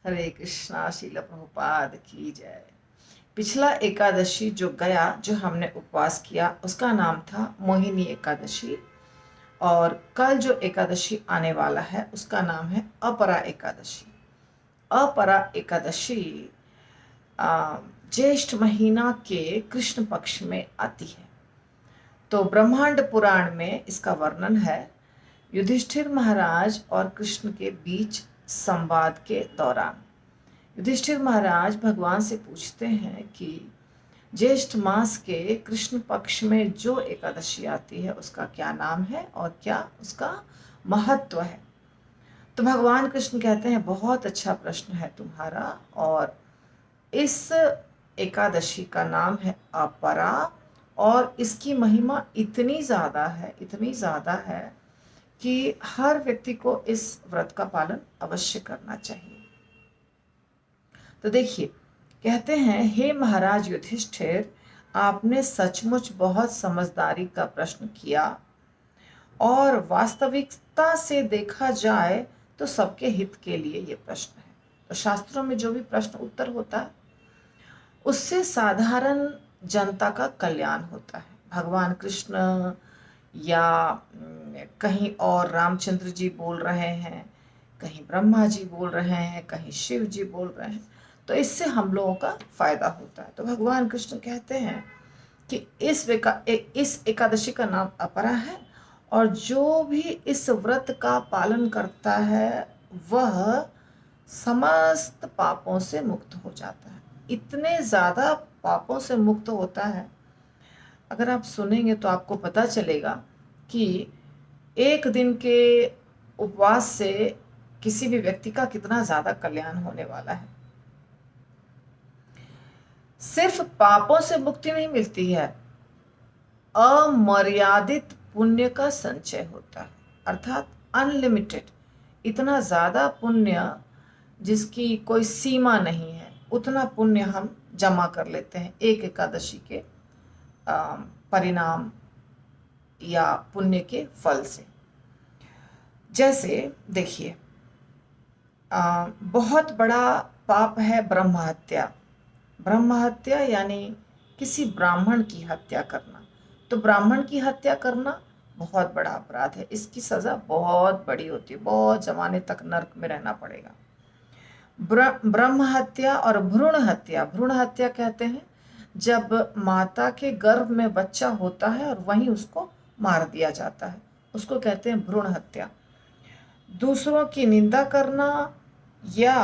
हरे कृष्णा। श्रील प्रभुपाद की जय। पिछला एकादशी जो गया, जो हमने उपवास किया, उसका नाम था मोहिनी एकादशी। और कल जो एकादशी आने वाला है उसका नाम है अपरा एकादशी। अपरा एकादशी ज्येष्ठ महीना के कृष्ण पक्ष में आती है। तो ब्रह्मांड पुराण में इसका वर्णन है। युधिष्ठिर महाराज और कृष्ण के बीच संवाद के दौरान युधिष्ठिर महाराज भगवान से पूछते हैं कि ज्येष्ठ मास के कृष्ण पक्ष में जो एकादशी आती है उसका क्या नाम है और क्या उसका महत्व है। तो भगवान कृष्ण कहते हैं, बहुत अच्छा प्रश्न है तुम्हारा, और इस एकादशी का नाम है अपरा, और इसकी महिमा इतनी ज़्यादा है कि हर व्यक्ति को इस व्रत का पालन अवश्य करना चाहिए। तो देखिए, कहते हैं, हे महाराज युधिष्ठिर, आपने सचमुच बहुत समझदारी का प्रश्न किया, और वास्तविकता से देखा जाए तो सबके हित के लिए ये प्रश्न है। तो शास्त्रों में जो भी प्रश्न उत्तर होता है उससे साधारण जनता का कल्याण होता है। भगवान कृष्ण या कहीं और रामचंद्र जी बोल रहे हैं, कहीं ब्रह्मा जी बोल रहे हैं, कहीं शिव जी बोल रहे हैं, तो इससे हम लोगों का फायदा होता है। तो भगवान कृष्ण कहते हैं कि इस एकादशी का नाम अपरा है, और जो भी इस व्रत का पालन करता है वह समस्त पापों से मुक्त हो जाता है। इतने ज़्यादा पापों से मुक्त होता है, अगर आप सुनेंगे तो आपको पता चलेगा कि एक दिन के उपवास से किसी भी व्यक्ति का कितना ज़्यादा कल्याण होने वाला है। सिर्फ पापों से मुक्ति नहीं मिलती है, अमर्यादित पुण्य का संचय होता है, अर्थात अनलिमिटेड। इतना ज़्यादा पुण्य जिसकी कोई सीमा नहीं है, उतना पुण्य हम जमा कर लेते हैं एक एकादशी के परिणाम या पुण्य के फल से। जैसे देखिए, बहुत बड़ा पाप है ब्रह्म हत्या। ब्रह्म हत्या यानी किसी ब्राह्मण की हत्या करना। तो ब्राह्मण की हत्या करना बहुत बड़ा अपराध है, इसकी सज़ा बहुत बड़ी होती है, बहुत ज़माने तक नरक में रहना पड़ेगा। ब्रह्म हत्या और भ्रूण हत्या। भ्रूण हत्या कहते हैं जब माता के गर्भ में बच्चा होता है और वहीं उसको मार दिया जाता है, उसको कहते हैं भ्रूण हत्या। दूसरों की निंदा करना या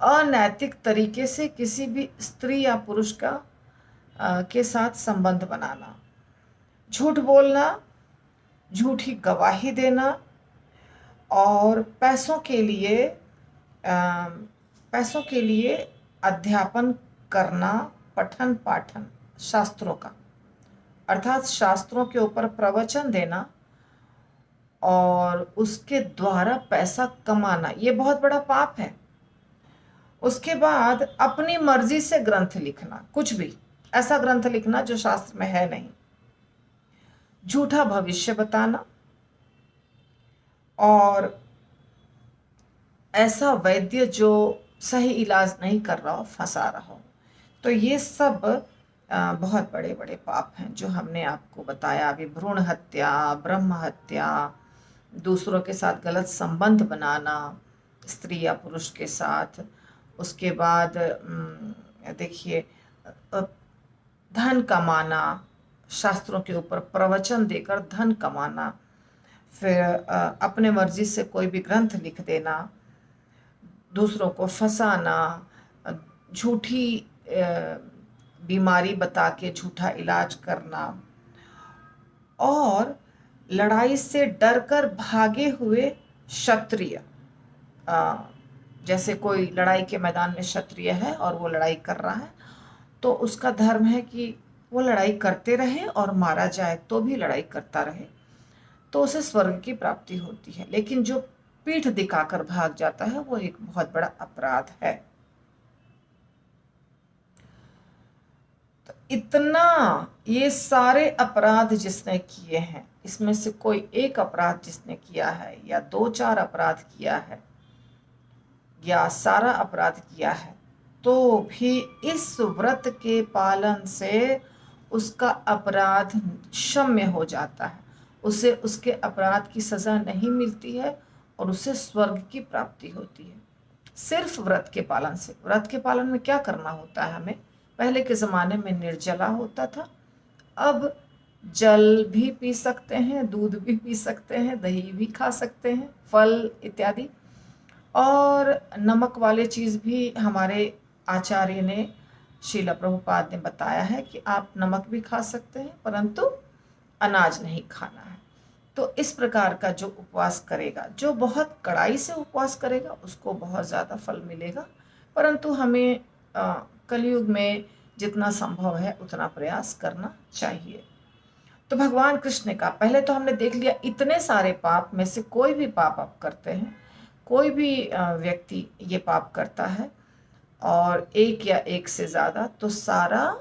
अनैतिक तरीके से किसी भी स्त्री या पुरुष का के साथ संबंध बनाना, झूठ बोलना, झूठी गवाही देना, और पैसों के लिए अध्यापन करना, पठन पाठन शास्त्रों का, अर्थात शास्त्रों के ऊपर प्रवचन देना और उसके द्वारा पैसा कमाना, ये बहुत बड़ा पाप है। उसके बाद अपनी मर्जी से ग्रंथ लिखना, कुछ भी ऐसा ग्रंथ लिखना जो शास्त्र में है नहीं, झूठा भविष्य बताना, और ऐसा वैद्य जो सही इलाज नहीं कर रहा हो, फंसा रहा हो। तो ये सब बहुत बड़े बड़े पाप हैं जो हमने आपको बताया अभी। भ्रूण हत्या, ब्रह्म हत्या, दूसरों के साथ गलत संबंध बनाना स्त्री या पुरुष के साथ। उसके बाद देखिए, धन कमाना, शास्त्रों के ऊपर प्रवचन देकर धन कमाना, फिर अपने मर्जी से कोई भी ग्रंथ लिख देना, दूसरों को फंसाना, झूठी बीमारी बता के झूठा इलाज करना, और लड़ाई से डरकर भागे हुए क्षत्रिय। जैसे कोई लड़ाई के मैदान में क्षत्रिय है और वो लड़ाई कर रहा है, तो उसका धर्म है कि वो लड़ाई करते रहे और मारा जाए तो भी लड़ाई करता रहे, तो उसे स्वर्ग की प्राप्ति होती है। लेकिन जो पीठ दिखाकर भाग जाता है वो एक बहुत बड़ा अपराध है। तो इतना ये सारे अपराध जिसने किए हैं, इसमें से कोई एक अपराध जिसने किया है या दो चार अपराध किया है, या सारा अपराध किया है, तो भी इस व्रत के पालन से उसका अपराध क्षम्य हो जाता है, उसे उसके अपराध की सजा नहीं मिलती है और उसे स्वर्ग की प्राप्ति होती है, सिर्फ व्रत के पालन से। व्रत के पालन में क्या करना होता है हमें? पहले के ज़माने में निर्जला होता था, अब जल भी पी सकते हैं, दूध भी पी सकते हैं, दही भी खा सकते हैं, फल इत्यादि, और नमक वाले चीज़ भी हमारे आचार्य ने, श्रील प्रभुपाद ने बताया है कि आप नमक भी खा सकते हैं, परंतु अनाज नहीं खाना है। तो इस प्रकार का जो उपवास करेगा, जो बहुत कड़ाई से उपवास करेगा, उसको बहुत ज़्यादा फल मिलेगा, परंतु हमें कलयुग में जितना संभव है उतना प्रयास करना चाहिए। तो भगवान कृष्ण का, पहले तो हमने देख लिया इतने सारे पाप में से कोई भी पाप आप करते हैं, कोई भी व्यक्ति ये पाप करता है और एक या एक से ज़्यादा, तो सारा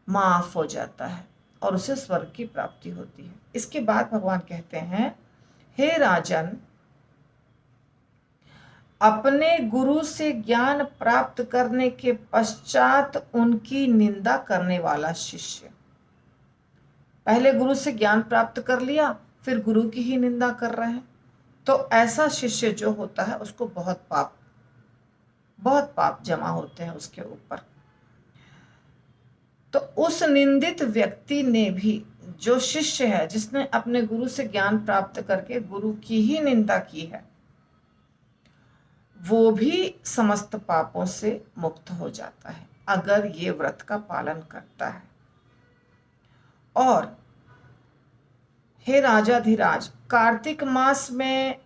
माफ हो जाता है और उसे स्वर्ग की प्राप्ति होती है। इसके बाद भगवान कहते हैं, हे राजन, अपने गुरु से ज्ञान प्राप्त करने के पश्चात उनकी निंदा करने वाला शिष्य, पहले गुरु से ज्ञान प्राप्त कर लिया, फिर गुरु की ही निंदा कर रहे हैं, तो ऐसा शिष्य जो होता है उसको बहुत पाप जमा होते हैं उसके ऊपर। तो उस निंदित व्यक्ति ने भी, जो शिष्य है जिसने अपने गुरु से ज्ञान प्राप्त करके गुरु की ही निंदा की है, वो भी समस्त पापों से मुक्त हो जाता है अगर ये व्रत का पालन करता है। और हे राजाधिराज, कार्तिक मास में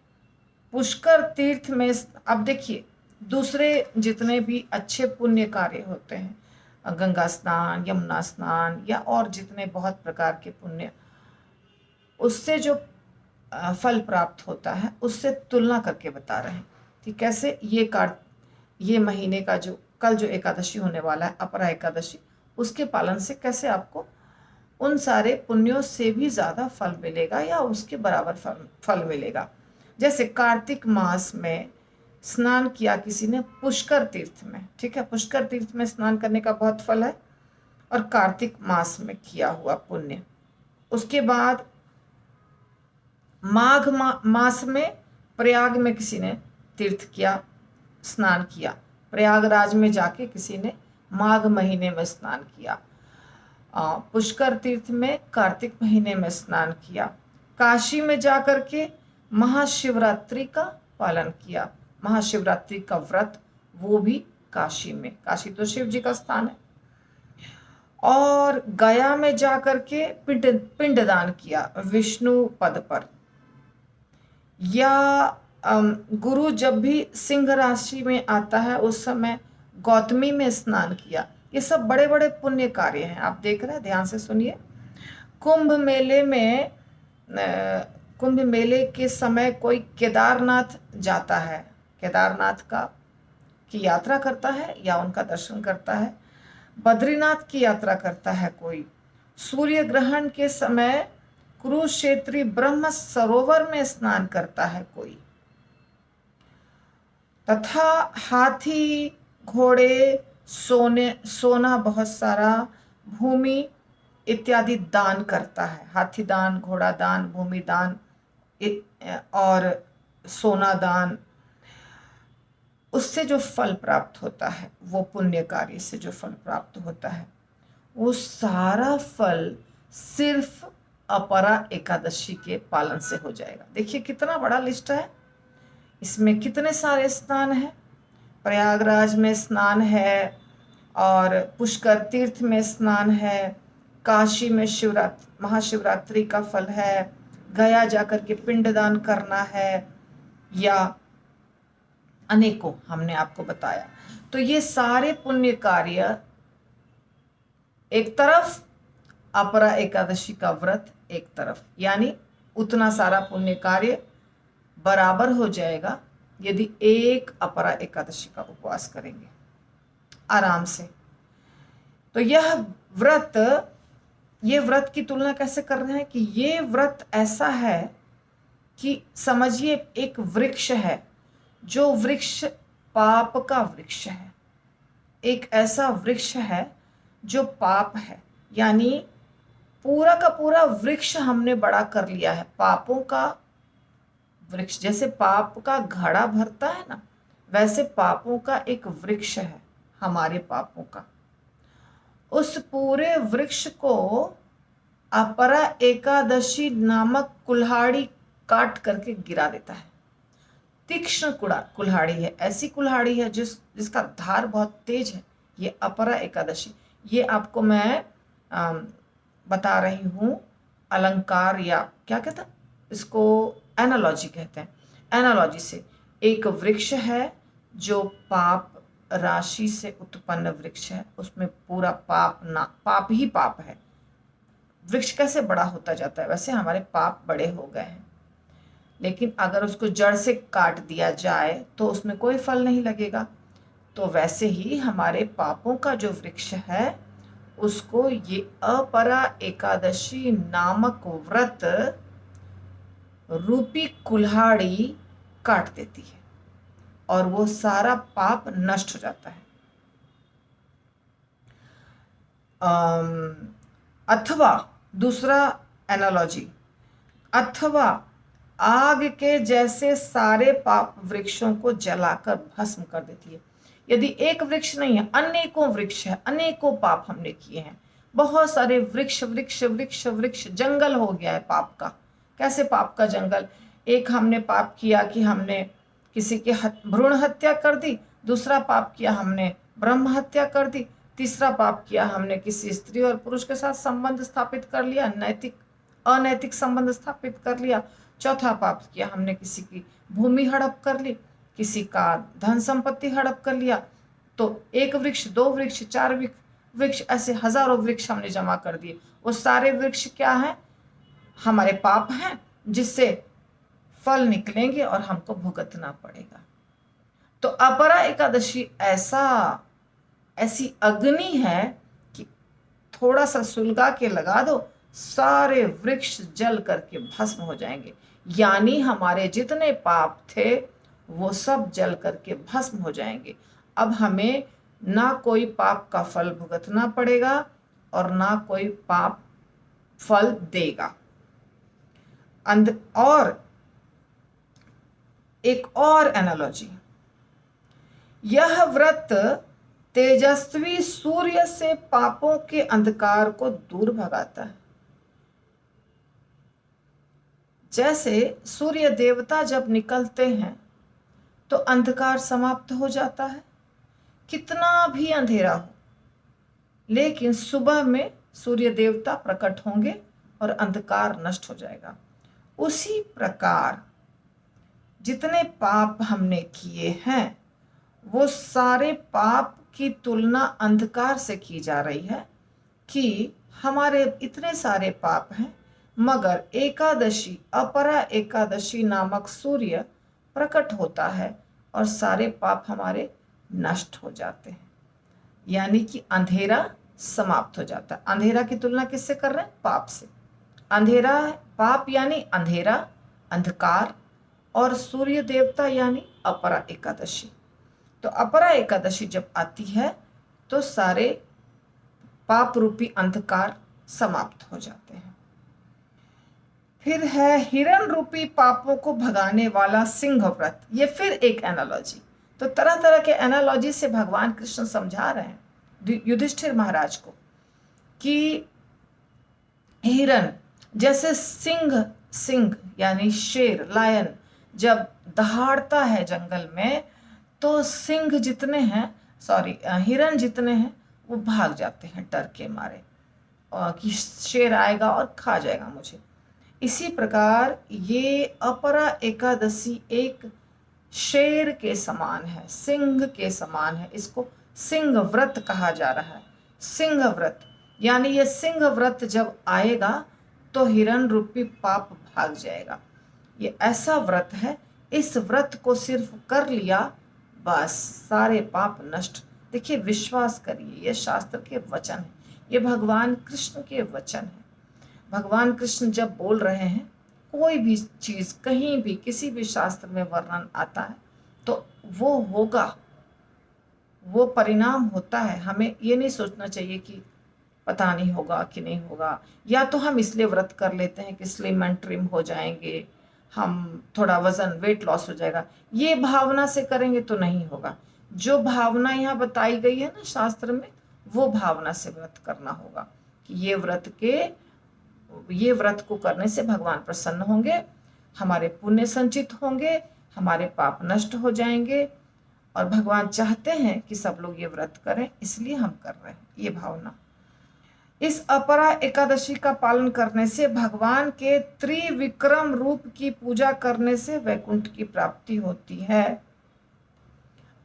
पुष्कर तीर्थ में, अब देखिए दूसरे जितने भी अच्छे पुण्य कार्य होते हैं, गंगा स्नान, यमुना स्नान, या और जितने बहुत प्रकार के पुण्य, उससे जो फल प्राप्त होता है उससे तुलना करके बता रहे हैं कि कैसे ये महीने का जो कल जो एकादशी होने वाला है, अपरा एकादशी, उसके पालन से कैसे आपको उन सारे पुण्यों से भी ज़्यादा फल मिलेगा या उसके बराबर फल मिलेगा। जैसे कार्तिक मास में स्नान किया किसी ने पुष्कर तीर्थ में, ठीक है, पुष्कर तीर्थ में स्नान करने का बहुत फल है, और कार्तिक मास में किया हुआ पुण्य। उसके बाद माघ मास में प्रयाग में किसी ने तीर्थ किया, स्नान किया, प्रयागराज में जाके किसी ने माघ महीने में स्नान किया, पुष्कर तीर्थ में कार्तिक महीने में स्नान किया, काशी में जाकर के महाशिवरात्रि का पालन किया, महाशिवरात्रि का व्रत, वो भी काशी में, काशी तो शिव जी का स्थान है, और गया में जाकर के पिंडदान किया विष्णु पद पर, या गुरु जब भी सिंह राशि में आता है उस समय गौतमी में स्नान किया। ये सब बड़े बड़े पुण्य कार्य हैं, आप देख रहे हैं, ध्यान से सुनिए। कुंभ मेले के समय कोई केदारनाथ जाता है, केदारनाथ की यात्रा करता है या उनका दर्शन करता है, बद्रीनाथ की यात्रा करता है कोई, सूर्य ग्रहण के समय कुरुक्षेत्री ब्रह्म सरोवर में स्नान करता है कोई, तथा हाथी, घोड़े, सोना बहुत सारा, भूमि इत्यादि दान करता है, हाथी दान, घोड़ा दान, भूमि दान और सोना दान, उससे जो फल प्राप्त होता है, वो पुण्य कार्य से जो फल प्राप्त होता है, वो सारा फल सिर्फ अपरा एकादशी के पालन से हो जाएगा। देखिए कितना बड़ा लिस्ट है, इसमें कितने सारे स्नान हैं, प्रयागराज में स्नान है, और पुष्कर तीर्थ में स्नान है, काशी में महाशिवरात्रि का फल है, गया जाकर के पिंडदान करना है, या अनेकों हमने आपको बताया। तो ये सारे पुण्य कार्य एक तरफ, अपरा एकादशी का व्रत एक तरफ, यानी उतना सारा पुण्य कार्य बराबर हो जाएगा यदि एक अपरा एकादशी का उपवास करेंगे आराम से। तो ये व्रत की तुलना कैसे कर रहे हैं कि ये व्रत ऐसा है कि समझिए एक वृक्ष है, जो वृक्ष पाप का वृक्ष है, एक ऐसा वृक्ष है जो पाप है, यानी पूरा का पूरा वृक्ष हमने बड़ा कर लिया है। पापों का वृक्ष, जैसे पाप का घड़ा भरता है ना, वैसे पापों का एक वृक्ष है हमारे पापों का। उस पूरे वृक्ष को अपरा एकादशी नामक कुल्हाड़ी काट करके गिरा देता है। तीक्ष्ण कुल्हाड़ी है, ऐसी कुल्हाड़ी है जिसका धार बहुत तेज है। ये अपरा एकादशी, ये आपको मैं बता रही हूँ अलंकार, या क्या कहते हैं इसको, एनालॉजी कहते हैं। एनालॉजी से एक वृक्ष है जो पाप राशि से उत्पन्न वृक्ष है, उसमें पूरा पाप ही पाप है। वृक्ष कैसे बड़ा होता जाता है, वैसे हमारे पाप बड़े हो गए हैं, लेकिन अगर उसको जड़ से काट दिया जाए तो उसमें कोई फल नहीं लगेगा। तो वैसे ही हमारे पापों का जो वृक्ष है उसको ये अपरा एकादशी नामक व्रत रूपी कुल्हाड़ी काट देती है और वो सारा पाप नष्ट हो जाता है। अथवा दूसरा एनालॉजी, अथवा आग के जैसे सारे पाप वृक्षों को जलाकर भस्म कर देती है। यदि एक वृक्ष नहीं है, अनेकों वृक्ष है, अनेकों पाप हमने किए हैं, बहुत सारे वृक्ष वृक्ष वृक्ष वृक्ष, जंगल हो गया है पाप का। कैसे पाप का जंगल, एक हमने पाप किया कि हमने किसी की भ्रूण हत्या कर दी, दूसरा पाप किया हमने ब्रह्म हत्या कर दी, तीसरा पाप किया हमने किसी स्त्री और पुरुष के साथ संबंध स्थापित कर लिया, अनैतिक संबंध स्थापित कर लिया, चौथा पाप किया हमने किसी की भूमि हड़प कर ली, किसी का धन संपत्ति हड़प कर लिया। तो एक वृक्ष, दो वृक्ष, चार वृक्ष, ऐसे हजारों वृक्ष हमने जमा कर दिए। वो सारे वृक्ष क्या हैं, हमारे पाप हैं, जिससे फल निकलेंगे और हमको भुगतना पड़ेगा। तो अपरा एकादशी ऐसी अग्नि है कि थोड़ा सा सुलगा के लगा दो, सारे वृक्ष जल करके भस्म हो जाएंगे। यानी हमारे जितने पाप थे वो सब जल करके भस्म हो जाएंगे। अब हमें ना कोई पाप का फल भुगतना पड़ेगा और ना कोई पाप फल देगा। और एक और एनालॉजी, यह व्रत तेजस्वी सूर्य से पापों के अंधकार को दूर भगाता है। जैसे सूर्य देवता जब निकलते हैं तो अंधकार समाप्त हो जाता है, कितना भी अंधेरा हो, लेकिन सुबह में सूर्य देवता प्रकट होंगे और अंधकार नष्ट हो जाएगा। उसी प्रकार जितने पाप हमने किए हैं वो सारे पाप की तुलना अंधकार से की जा रही है कि हमारे इतने सारे पाप हैं, मगर एकादशी, अपरा एकादशी नामक सूर्य प्रकट होता है और सारे पाप हमारे नष्ट हो जाते हैं। यानी कि अंधेरा समाप्त हो जाता है। अंधेरा की तुलना किससे कर रहे हैं, पाप से। अंधेरा है पाप, यानी अंधेरा, अंधकार, और सूर्य देवता यानी अपरा एकादशी। तो अपरा एकादशी जब आती है तो सारे पाप रूपी अंधकार समाप्त हो जाते हैं। फिर है हिरण रूपी पापों को भगाने वाला सिंह व्रत। ये फिर एक एनालॉजी। तो तरह तरह के एनालॉजी से भगवान कृष्ण समझा रहे हैं युधिष्ठिर महाराज को कि हिरण जैसे सिंह यानी शेर, लायन जब दहाड़ता है जंगल में तो सिंह जितने हैं, हिरण जितने हैं वो भाग जाते हैं डर के मारे कि शेर आएगा और खा जाएगा मुझे। इसी प्रकार ये अपरा एकादशी एक शेर के समान है, सिंह के समान है। इसको सिंह व्रत कहा जा रहा है। सिंह व्रत यानी ये सिंह व्रत जब आएगा तो हिरण रूपी पाप भाग जाएगा। ये ऐसा व्रत है, इस व्रत को सिर्फ कर लिया बस सारे पाप नष्ट। देखिए, विश्वास करिए, ये शास्त्र के वचन है, ये भगवान कृष्ण के वचन है। भगवान कृष्ण जब बोल रहे हैं, कोई भी चीज कहीं भी किसी भी शास्त्र में वर्णन आता है तो तो वो होगा, वो परिणाम होता है। हमें ये नहीं सोचना चाहिए कि पता नहीं होगा कि नहीं होगा, या तो हम इसलिए व्रत कर लेते हैं कि स्लिम एंड ट्रिम हो जाएंगे, हम थोड़ा वजन वेट लॉस हो जाएगा। ये भावना से करेंगे तो नहीं होगा। जो भावना यहाँ बताई गई है ना शास्त्र में, वो भावना से व्रत करना होगा कि ये व्रत को करने से भगवान प्रसन्न होंगे, हमारे पुण्य संचित होंगे, हमारे पाप नष्ट हो जाएंगे, और भगवान चाहते हैं कि सब लोग ये व्रत करें, इसलिए हम कर रहे हैं। ये भावना, इस अपरा एकादशी का पालन करने से, भगवान के त्रिविक्रम रूप की पूजा करने से वैकुंठ की प्राप्ति होती है।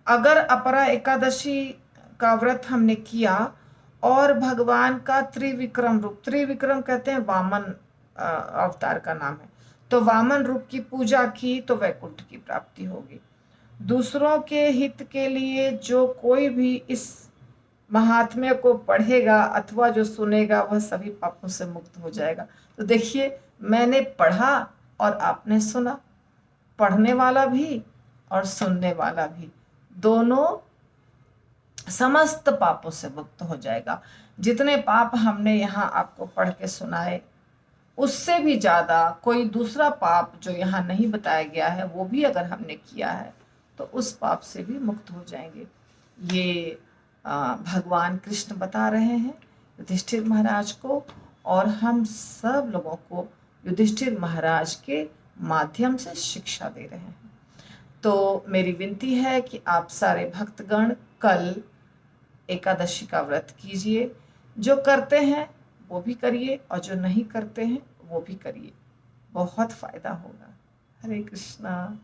अगर अपरा एकादशी का व्रत हमने किया और भगवान का त्रिविक्रम रूप, त्रिविक्रम कहते हैं वामन अवतार का नाम है, तो वामन रूप की पूजा की तो वैकुंठ की प्राप्ति होगी। दूसरों के हित के लिए जो कोई भी इस महात्म्य को पढ़ेगा अथवा जो सुनेगा, वह सभी पापों से मुक्त हो जाएगा। तो देखिए, मैंने पढ़ा और आपने सुना, पढ़ने वाला भी और सुनने वाला भी, दोनों समस्त पापों से मुक्त हो जाएगा। जितने पाप हमने यहाँ आपको पढ़ के सुनाए, उससे भी ज्यादा कोई दूसरा पाप जो यहाँ नहीं बताया गया है, वो भी अगर हमने किया है तो उस पाप से भी मुक्त हो जाएंगे। ये भगवान कृष्ण बता रहे हैं युधिष्ठिर महाराज को, और हम सब लोगों को युधिष्ठिर महाराज के माध्यम से शिक्षा दे रहे हैं। तो मेरी विनती है कि आप सारे भक्तगण कल एकादशी का व्रत कीजिए। जो करते हैं वो भी करिए, और जो नहीं करते हैं वो भी करिए, बहुत फायदा होगा। हरे कृष्णा।